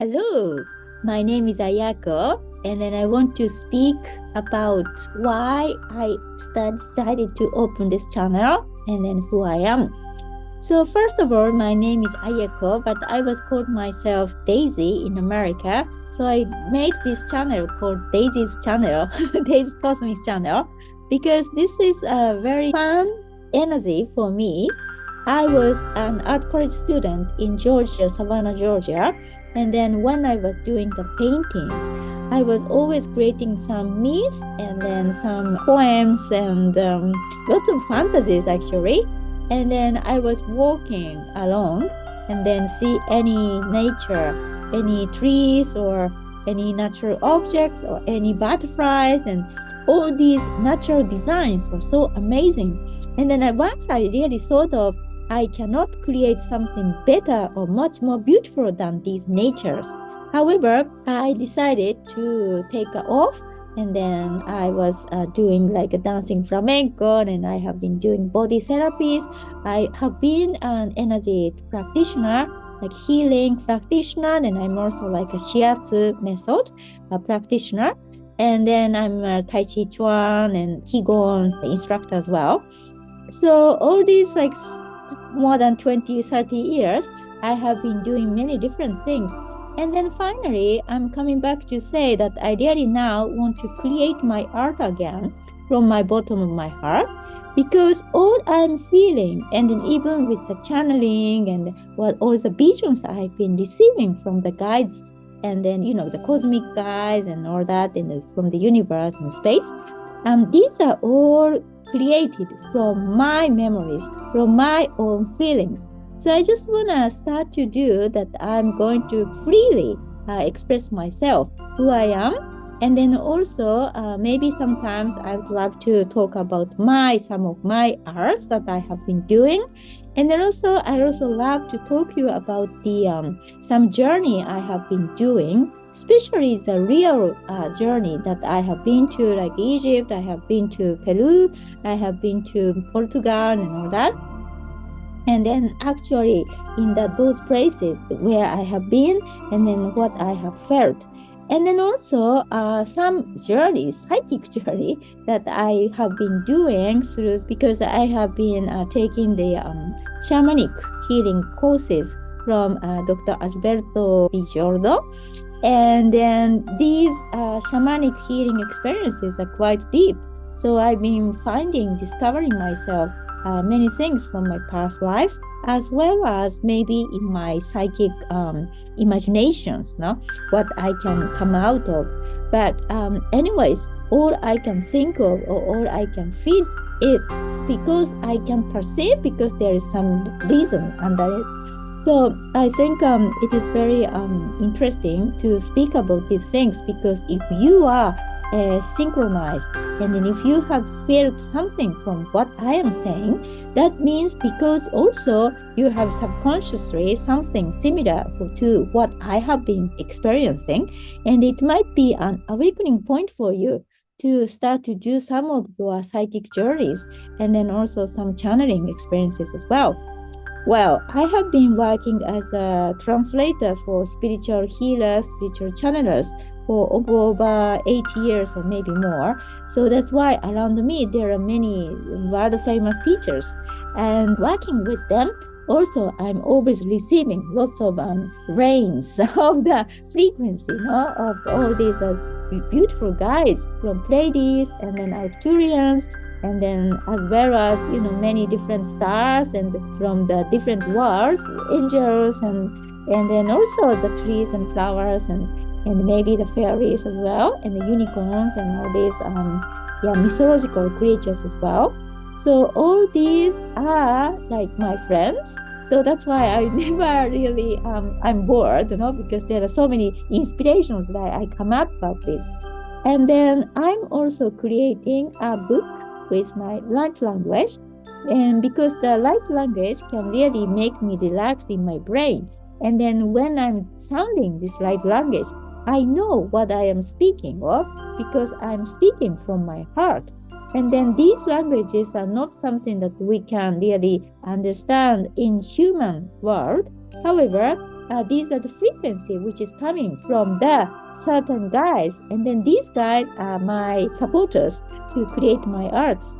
Hello, my name is Ayako, and then I want to speak about why I decided to open this channel and then who I am. So first of all, my name is Ayako, but I was called myself Daisy in America. So I made this channel called Daisy's Channel, Daisy's Cosmic Channel, because this is a very fun energy for me. I was an art college student in Georgia, Savannah, Georgia. And then when I was doing the paintings, I was always creating some myths and then some poems and lots of fantasies actually. And then I was walking along and then see any nature, any trees or any natural objects or any butterflies, and all these natural designs were so amazing. And then once I really thought of I cannot create something better or much more beautiful than these natures. However, I decided to take off, and then I was doing like a dancing flamenco, and I have been doing body therapies. I have been an energy practitioner, like healing practitioner, and I'm also like a shiatsu method practitioner. And then I'm a Taichi and Qi Gong instructor as well. So all these like more than 20, 30 years, I have been doing many different things. And then finally, I'm coming back to say that I really now want to create my art again from my bottom of my heart, because all I'm feeling, and then even with the channeling and what all the visions I've been receiving from the guides, and then, the cosmic guides and all that, and from the universe and space, these are all created from my memories, from my own feelings. So I just want to start to do that. I'm going to freely express myself, who I am. And then also, maybe sometimes I would love to talk about some of my arts that I have been doing. And then also, I also love to talk to you about some journey I have been doing, especially the real journey that I have been to, like Egypt, I have been to Peru, I have been to Portugal and all that. And then actually in those places where I have been, and then what I have felt. And then also some journeys, psychic journey that I have been doing through, because I have been taking the shamanic healing courses from Dr. Alberto Villordo. And then these shamanic healing experiences are quite deep. So I've been discovering myself many things from my past lives, as well as maybe in my psychic imaginations, what I can come out of. But anyways, all I can think of or all I can feel is because I can perceive, because there is some reason under it. So I think it is very interesting to speak about these things, because if you are synchronized, and then if you have felt something from what I am saying, that means because also you have subconsciously something similar to what I have been experiencing, and it might be an awakening point for you to start to do some of your psychic journeys, and then also some channeling experiences as well. Well, I have been working as a translator for spiritual healers, spiritual channelers for over 8 years or maybe more. So that's why around me there are many world famous teachers, and working with them, also I'm always receiving lots of rains of the frequency of all these beautiful guides from Pleiades and then Arcturians, and then as well as many different stars and from the different worlds, angels, and then also the trees and flowers and maybe the fairies as well, and the unicorns and all these mythological creatures as well. So all these are like my friends. So that's why I never really I'm bored, because there are so many inspirations that I come up with. And then I'm also creating a book with my light language, and because the light language can really make me relax in my brain. And then when I'm sounding this light language, I know what I am speaking of, because I'm speaking from my heart. And then these languages are not something that we can really understand in human world. However, these are the frequency which is coming from the certain guys, and then these guys are my supporters to create my arts.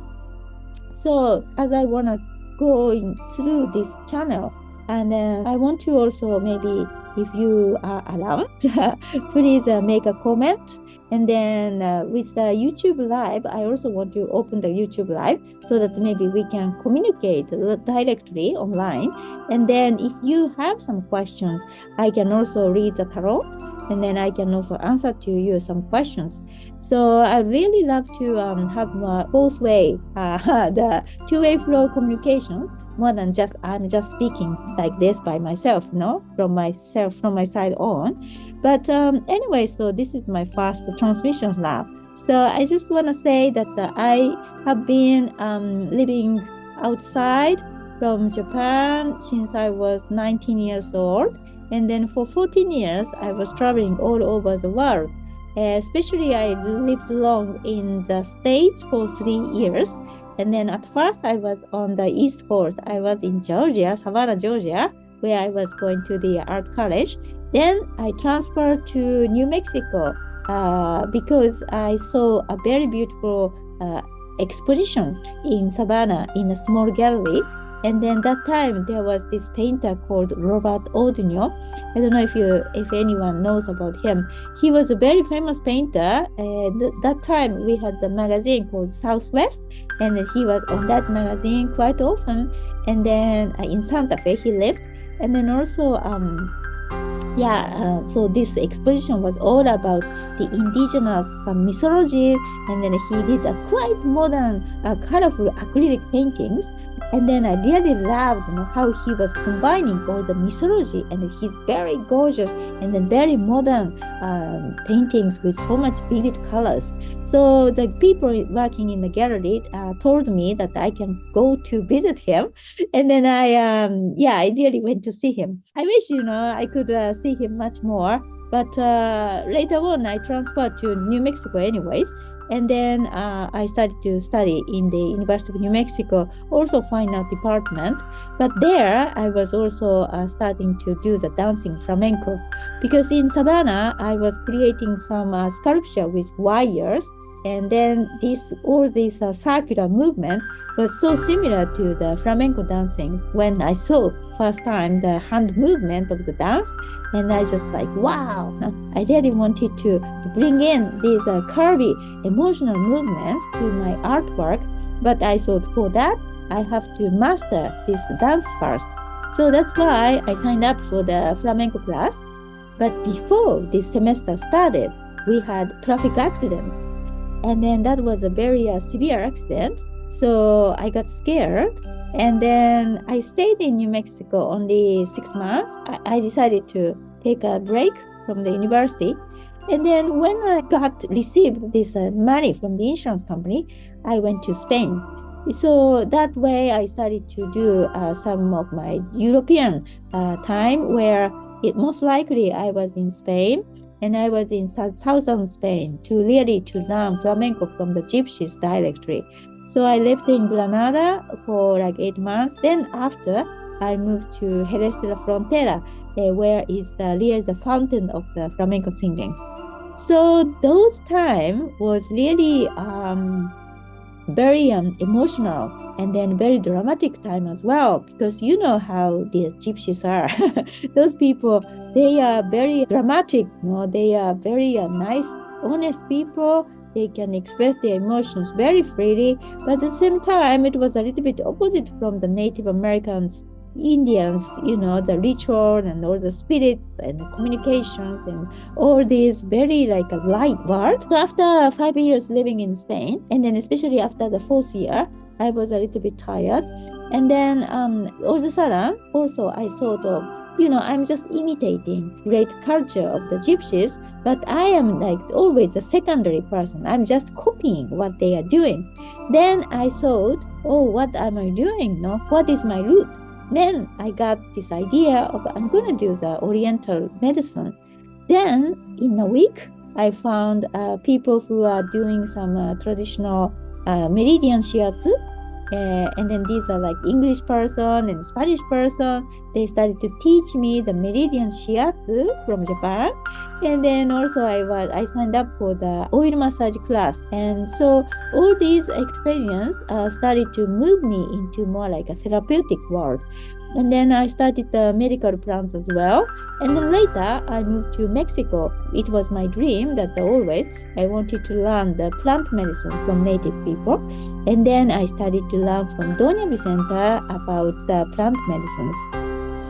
So as I want to go through this channel, and I want to also, maybe if you are around, please make a comment. And then with the YouTube live, I also want to open the YouTube live so that maybe we can communicate directly online. And then if you have some questions, I can also read the tarot, and then I can also answer to you some questions. So I really love to have both way, the two-way flow communications, more than just I'm just speaking like this by myself, from my side on. But anyway, so this is my first transmission now. So I just want to say that I have been living outside from Japan since I was 19 years old. And then for 14 years, I was traveling all over the world. Especially I lived long in the States for 3 years. And then at first I was on the East Coast. I was in Georgia, Savannah, Georgia, where I was going to the art college. Then I transferred to New Mexico because I saw a very beautiful exposition in Savannah in a small gallery. And then that time there was this painter called Robert Audinho. I don't know if anyone knows about him. He was a very famous painter. That time we had the magazine called Southwest, and he was on that magazine quite often. And then in Santa Fe he lived. And then also so this exposition was all about the indigenous mythology, and then he did a quite modern, colorful acrylic paintings. And then I really loved how he was combining all the mythology and his very gorgeous and then very modern paintings with so much vivid colors. So the people working in the gallery told me that I can go to visit him. And then I really went to see him. I wish, I could see him much more. But later on, I transferred to New Mexico anyways. And then I started to study in the University of New Mexico, also fine art department. But there, I was also starting to do the dancing flamenco. Because in Savannah, I was creating some sculpture with wires. And then all these circular movements was so similar to the flamenco dancing when I saw first time the hand movement of the dance. And I just like, wow, I really wanted to bring in these curvy emotional movements to my artwork. But I thought for that, I have to master this dance first. So that's why I signed up for the flamenco class. But before this semester started, we had traffic accident. And then that was a very severe accident. So I got scared. And then I stayed in New Mexico only 6 months. I decided to take a break from the university. And then when I received this money from the insurance company, I went to Spain. So that way I started to do some of my European time where most likely I was in Spain. And I was in southern Spain to learn flamenco from the gypsies directly. So I lived in Granada for like 8 months. Then after, I moved to Jerez de la Frontera, where is really the fountain of the flamenco singing. So those time was really very emotional and then very dramatic time as well, because you know how the gypsies are. Those people, they are very dramatic, they are very nice, honest people. They can express their emotions very freely, but at the same time, it was a little bit opposite from the Native Americans, Indians, the ritual and all the spirits and the communications and all these very like a light world. So after 5 years living in Spain, and then especially after the 4th year, I was a little bit tired. And then all of a sudden, also I thought of, I'm just imitating great culture of the gypsies, but I am like always a secondary person. I'm just copying what they are doing. Then I thought, oh, what am I doing? What is my root? Then I got this idea of I'm going to do the Oriental medicine. Then in a week, I found people who are doing some traditional meridian shiatsu. And then these are like English person and Spanish person. They started to teach me the meridian shiatsu from Japan. And then also I signed up for the oil massage class. And so all these experience started to move me into more like a therapeutic world. And then I started the medical plants as well. And then later I moved to Mexico. It was my dream that always I wanted to learn the plant medicine from native people. And then I started to learn from Doña Vicenta about the plant medicines.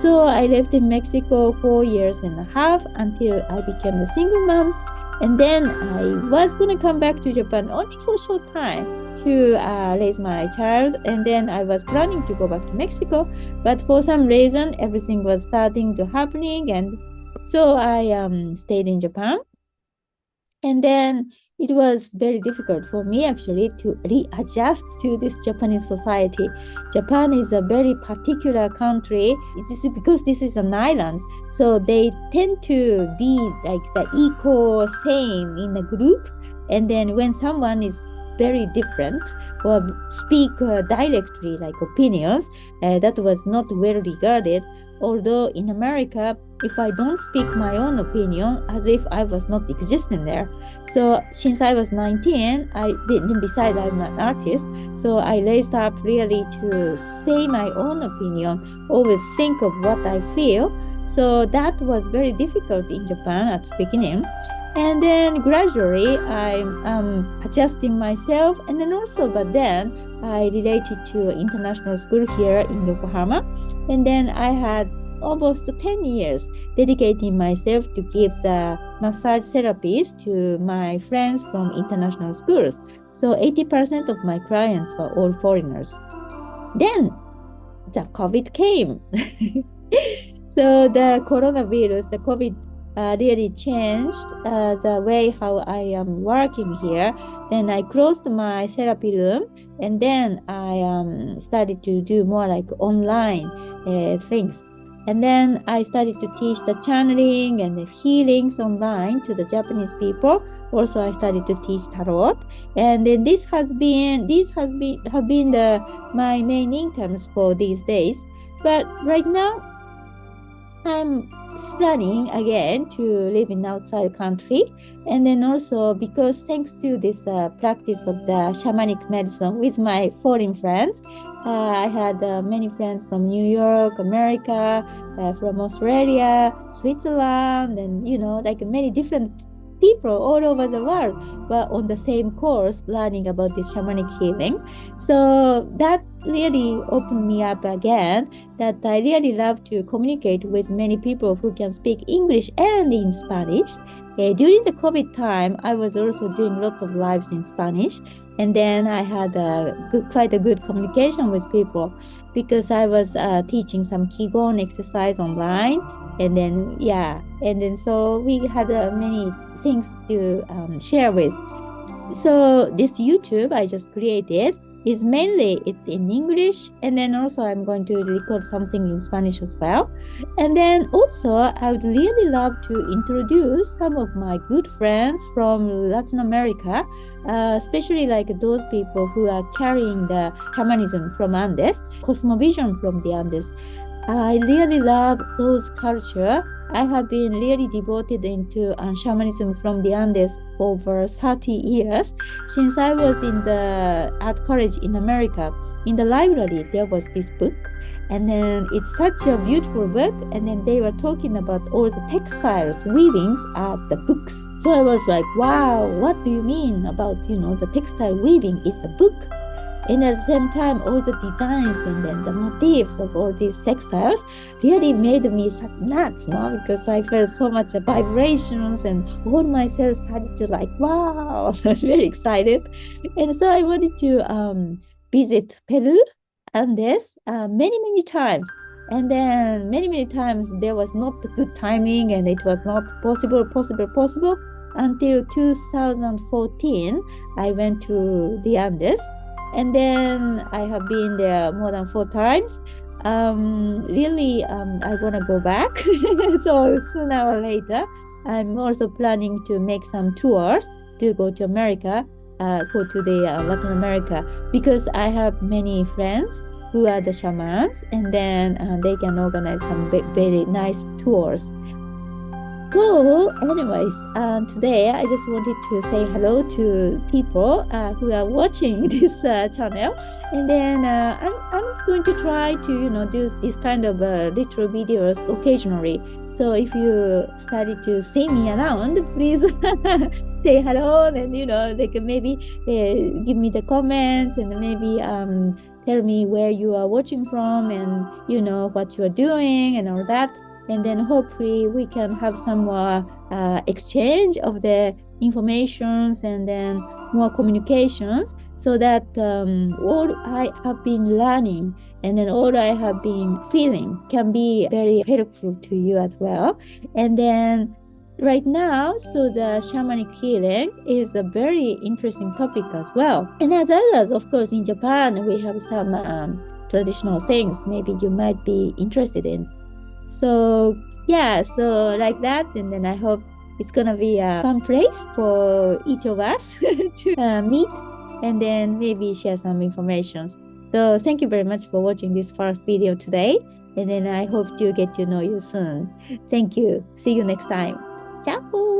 So I lived in Mexico 4.5 years until I became a single mom. And then I was going to come back to Japan only for a short time to raise my child. And then I was planning to go back to Mexico. But for some reason, everything was starting to happening. And so I stayed in Japan. And then it was very difficult for me actually to readjust to this Japanese society. Japan is a very particular country. This is because this is an island. So they tend to be like the equal same in a group. And then when someone is very different or speak directly like opinions, that was not well regarded. Although in America, if I don't speak my own opinion, as if I was not existing there. So since I was 19, besides I'm an artist, so I raised up really to say my own opinion, always think of what I feel. So that was very difficult in Japan at the beginning. And then gradually I'm adjusting myself. And then also, but then I related to international school here in Yokohama. And then I had almost 10 years dedicating myself to give the massage therapies to my friends from international schools. So 80% of my clients were all foreigners. Then the COVID came. So the coronavirus, the COVID really changed the way how I am working here. Then I closed my therapy room, and then I started to do more like online things. And then I started to teach the channeling and the healings online to the Japanese people. Also, I started to teach tarot, and then these have been my main incomes for these days. But right now, I'm planning again to live in outside country. And then also because thanks to this practice of the shamanic medicine with my foreign friends, I had many friends from New York, America, from Australia, Switzerland, and like many different people all over the world were on the same course learning about this shamanic healing. So that really opened me up again, that I really love to communicate with many people who can speak English and in Spanish. During the COVID time, I was also doing lots of lives in Spanish. And then I had quite a good communication with people because I was teaching some Qi Gong exercise online. And then so we had many things to share with. So this YouTube I just created is mainly it's in English, and then also I'm going to record something in Spanish as well. And then also I would really love to introduce some of my good friends from Latin America, especially like those people who are carrying the shamanism from Andes, cosmovision from the Andes. I really love those culture. I have been really devoted into shamanism from the Andes over 30 years. Since I was in the art college in America, in the library, there was this book. And then it's such a beautiful book. And then they were talking about all the textiles, weavings at the books. So I was like, wow, what do you mean about, the textile weaving is a book? And at the same time, all the designs and then the motifs of all these textiles really made me nuts, because I felt so much vibrations and all my cells started to like, wow, I'm very excited. And so I wanted to visit Peru and this many times. And then many times there was not the good timing and it was not possible. Until 2014, I went to the Andes. And then I have been there more than 4 times. I want to go back. So sooner or later, I'm also planning to make some tours to go to America. go to the Latin America, because I have many friends who are the shamans, and then they can organize some very nice tours. So, anyways, today I just wanted to say hello to people who are watching this channel, and then I'm going to try to do this kind of little videos occasionally. So if you started to see me around, please say hello, and they can maybe give me the comments, and maybe tell me where you are watching from, and what you are doing and all that. And then hopefully we can have some more exchange of the informations, and then more communications, so that all I have been learning and then all I have been feeling can be very helpful to you as well. And then right now, so the shamanic healing is a very interesting topic as well. And as well as, of course, in Japan, we have some traditional things maybe you might be interested in. So yeah, so like that, and then I hope it's gonna be a fun place for each of us to meet, and then maybe share some information. So thank you very much for watching this first video today, and then I hope to get to know you soon. Thank you. See you next time. Ciao.